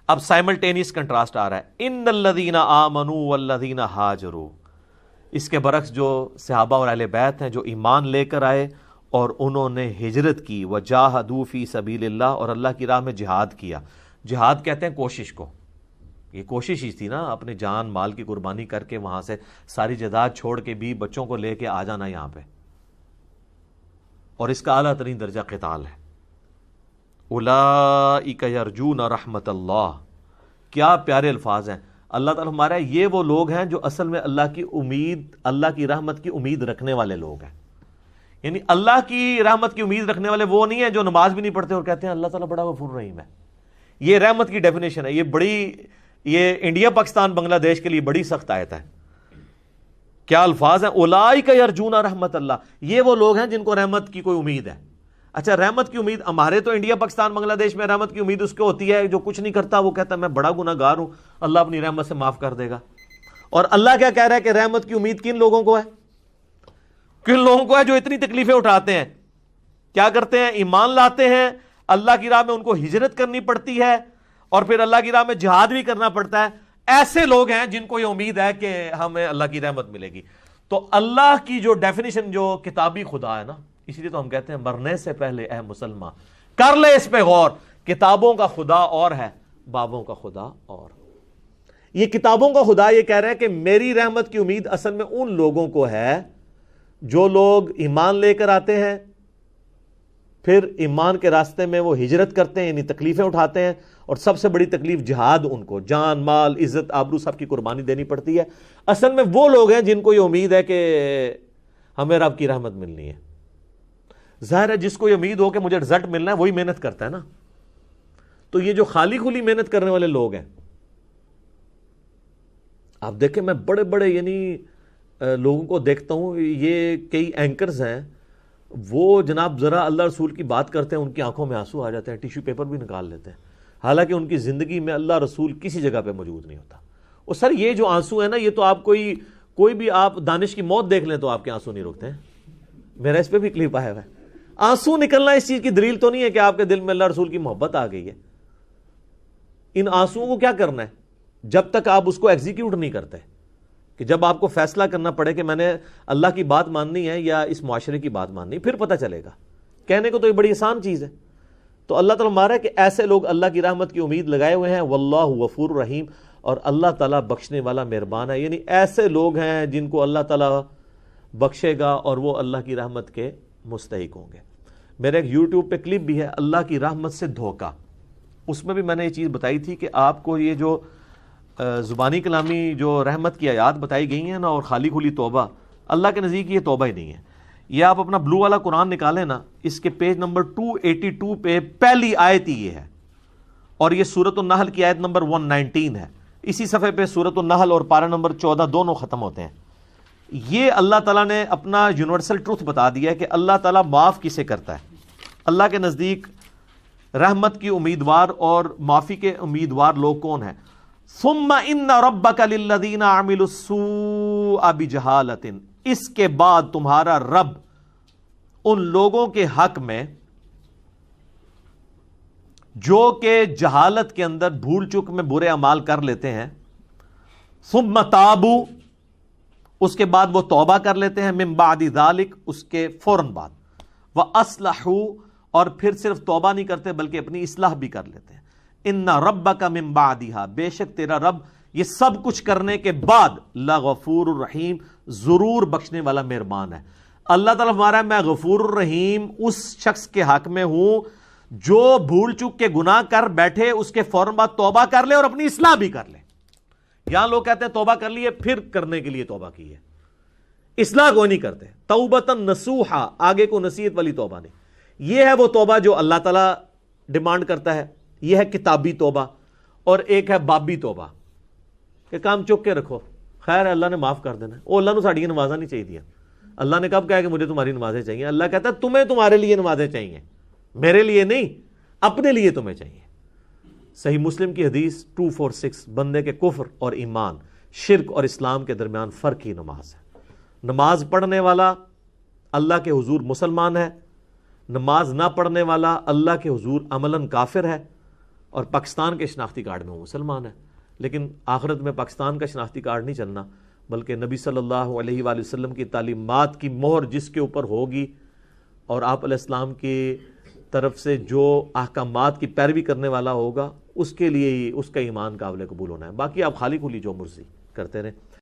اب simultaneous contrast آ رہا ہے، ان الذین آمنوا والذین ہاجروا، اس کے برعکس جو صحابہ اور اہل بیت ہیں جو ایمان لے کر آئے اور انہوں نے ہجرت کی، وجاہدوا فی سبیل اللہ، اور اللہ کی راہ میں جہاد کیا۔ جہاد کہتے ہیں کوشش کو، یہ کوشش ہی تھی نا، اپنے جان مال کی قربانی کر کے وہاں سے ساری جائیداد چھوڑ کے بھی بچوں کو لے کے آ جانا یہاں پہ، اور اس کا اعلیٰ ترین درجہ قتال ہے۔ اولئک یرجون رحمت اللہ، کیا پیارے الفاظ ہیں۔ اللہ تعالیٰ ہمارا یہ وہ لوگ ہیں جو اصل میں اللہ کی امید، اللہ کی رحمت کی امید رکھنے والے لوگ ہیں۔ یعنی اللہ کی رحمت کی امید رکھنے والے وہ نہیں ہیں جو نماز بھی نہیں پڑھتے اور کہتے ہیں اللہ تعالیٰ بڑا غفور رحیم ہے۔ یہ رحمت کی ڈیفینیشن ہے، یہ انڈیا پاکستان بنگلہ دیش کے لیے بڑی سخت آیت ہے۔ کیا الفاظ ہیں، اولئک یرجون رحمت اللہ، یہ وہ لوگ ہیں جن کو رحمت کی کوئی امید ہے۔ اچھا، رحمت کی امید ہمارے تو انڈیا پاکستان بنگلہ دیش میں رحمت کی امید اس کو ہوتی ہے جو کچھ نہیں کرتا، وہ کہتا ہے میں بڑا گناہ گار ہوں، اللہ اپنی رحمت سے معاف کر دے گا۔ اور اللہ کیا کہہ رہا ہے کہ رحمت کی امید کن لوگوں کو ہے؟ کن لوگوں کو ہے جو اتنی تکلیفیں اٹھاتے ہیں، کیا کرتے ہیں، ایمان لاتے ہیں، اللہ کی راہ میں ان کو ہجرت کرنی پڑتی ہے اور پھر اللہ کی راہ میں جہاد بھی کرنا پڑتا ہے۔ ایسے لوگ ہیں جن کو یہ امید ہے کہ ہمیں اللہ کی رحمت ملے گی۔ تو اللہ کی جو ڈیفینیشن جو کتابی خدا ہے نا، اسی لیے تو ہم کہتے ہیں مرنے سے پہلے اے مسلمان کر لے اس پہ غور، کتابوں کا خدا اور ہے، بابوں کا خدا اور۔ یہ کتابوں کا خدا یہ کہہ رہا ہے کہ میری رحمت کی امید اصل میں ان لوگوں کو ہے جو لوگ ایمان لے کر آتے ہیں، پھر ایمان کے راستے میں وہ ہجرت کرتے ہیں، یعنی تکلیفیں اٹھاتے ہیں، اور سب سے بڑی تکلیف جہاد، ان کو جان مال عزت آبرو سب کی قربانی دینی پڑتی ہے۔ اصل میں وہ لوگ ہیں جن کو یہ امید ہے کہ ہمیں رب کی رحمت ملنی ہے۔ ظاہر ہے جس کو یہ امید ہو کہ مجھے رزلٹ ملنا ہے وہی محنت کرتا ہے نا۔ تو یہ جو خالی کھلی محنت کرنے والے لوگ ہیں، آپ دیکھیں میں بڑے بڑے یعنی لوگوں کو دیکھتا ہوں، یہ کئی اینکرز ہیں، وہ جناب ذرا اللہ رسول کی بات کرتے ہیں ان کی آنکھوں میں آنسو آ جاتے ہیں، ٹیشو پیپر بھی نکال لیتے ہیں، حالانکہ ان کی زندگی میں اللہ رسول کسی جگہ پہ موجود نہیں ہوتا۔ اور سر یہ جو آنسو ہے نا، یہ تو آپ کوئی بھی آپ دانش کی موت دیکھ لیں تو آپ کے آنسو نہیں رکتے ہیں۔ میرا اس پہ بھی کلپ آیا ہوا ہے۔ آنسو نکلنا اس چیز کی دلیل تو نہیں ہے کہ آپ کے دل میں اللہ رسول کی محبت آ گئی ہے۔ ان آنسوؤں کو کیا کرنا ہے جب تک آپ اس کو ایگزیکیوٹ نہیں کرتے، کہ جب آپ کو فیصلہ کرنا پڑے کہ میں نے اللہ کی بات ماننی ہے یا اس معاشرے کی بات ماننی، پھر پتہ چلے گا۔ کہنے کو تو یہ بڑی آسان چیز ہے۔ تو اللہ تعالیٰ مارا ہے کہ ایسے لوگ اللہ کی رحمت کی امید لگائے ہوئے ہیں، واللہ غفور رحیم، اور اللہ تعالیٰ بخشنے والا مہربان ہے۔ یعنی ایسے لوگ ہیں جن کو اللہ تعالیٰ بخشے گا اور وہ اللہ کی رحمت کے مستحق ہوں گے۔ میرے ایک یوٹیوب پہ کلپ بھی ہے، اللہ کی رحمت سے دھوکہ، اس میں بھی میں نے یہ چیز بتائی تھی کہ آپ کو یہ جو زبانی کلامی جو رحمت کی آیات بتائی گئی ہیں نا، اور خالی کھلی توبہ، اللہ کے نزدیک یہ توبہ ہی نہیں ہے۔ یہ آپ اپنا بلو والا قرآن نکالیں نا، اس کے پیج نمبر 282 پہ پہلی آیت ہی یہ ہے، اور یہ سورۃ النحل کی آیت نمبر 119 ہے۔ اسی صفحے پہ سورۃ النحل اور پارہ نمبر 14 دونوں ختم ہوتے ہیں۔ یہ اللہ تعالیٰ نے اپنا یونیورسل ٹروتھ بتا دیا ہے کہ اللہ تعالیٰ معاف کسے کرتا ہے۔ اللہ کے نزدیک رحمت کی امیدوار اور معافی کے امیدوار لوگ کون ہیں؟ ثم ان ربک للذین عملوا السوء بجہالۃ، اس کے بعد تمہارا رب ان لوگوں کے حق میں جو کہ جہالت کے اندر بھول چک میں برے اعمال کر لیتے ہیں، ثم تابوا، اس کے بعد وہ توبہ کر لیتے ہیں، من بعد ذلک، اس کے فوراً بعد، واصلحوا، اور پھر صرف توبہ نہیں کرتے بلکہ اپنی اصلاح بھی کر لیتے ہیں۔ ان ربک من بعدها، بے شک تیرا رب یہ سب کچھ کرنے کے بعد لغفور الرحیم، ضرور بخشنے والا مہربان ہے۔ اللہ تعالیٰ ہمارا میں غفور الرحیم اس شخص کے حق میں ہوں جو بھول چک کے گناہ کر بیٹھے، اس کے فوراً بعد توبہ کر لے اور اپنی اصلاح بھی کر لے۔ یہاں لوگ کہتے ہیں توبہ کر لیے پھر کرنے کے لیے توبہ کی ہے، اصلاح کوئی نہیں کرتے۔ توبۃ نصوحا، آگے کو نصیحت والی توبہ نہیں۔ یہ ہے وہ توبہ جو اللہ تعالیٰ ڈیمانڈ کرتا ہے، یہ ہے کتابی توبہ، اور ایک ہے بابی توبہ کہ کام چک کے رکھو، خیر ہے اللہ نے معاف کر دینا، وہ اللہ نے ساڑی نمازاں نہیں چاہیے۔ اللہ نے کب کہا کہ مجھے تمہاری نمازیں چاہیے؟ اللہ کہتا ہے تمہیں تمہارے لیے نمازیں چاہیے، میرے لیے نہیں، اپنے لیے تمہیں چاہیے۔ صحیح مسلم کی حدیث 246، بندے کے کفر اور ایمان، شرک اور اسلام کے درمیان فرق ہی نماز ہے۔ نماز پڑھنے والا اللہ کے حضور مسلمان ہے، نماز نہ پڑھنے والا اللہ کے حضور عملاً کافر ہے۔ اور پاکستان کے شناختی کارڈ میں وہ مسلمان ہے، لیکن آخرت میں پاکستان کا شناختی کارڈ نہیں چلنا، بلکہ نبی صلی اللہ علیہ وآلہ وسلم کی تعلیمات کی مہر جس کے اوپر ہوگی اور آپ علیہ السلام کی طرف سے جو احکامات کی پیروی کرنے والا ہوگا، اس کے لیے ہی اس کا ایمان قابل قبول ہونا ہے۔ باقی آپ خالی کھلی جو مرضی کرتے رہیں۔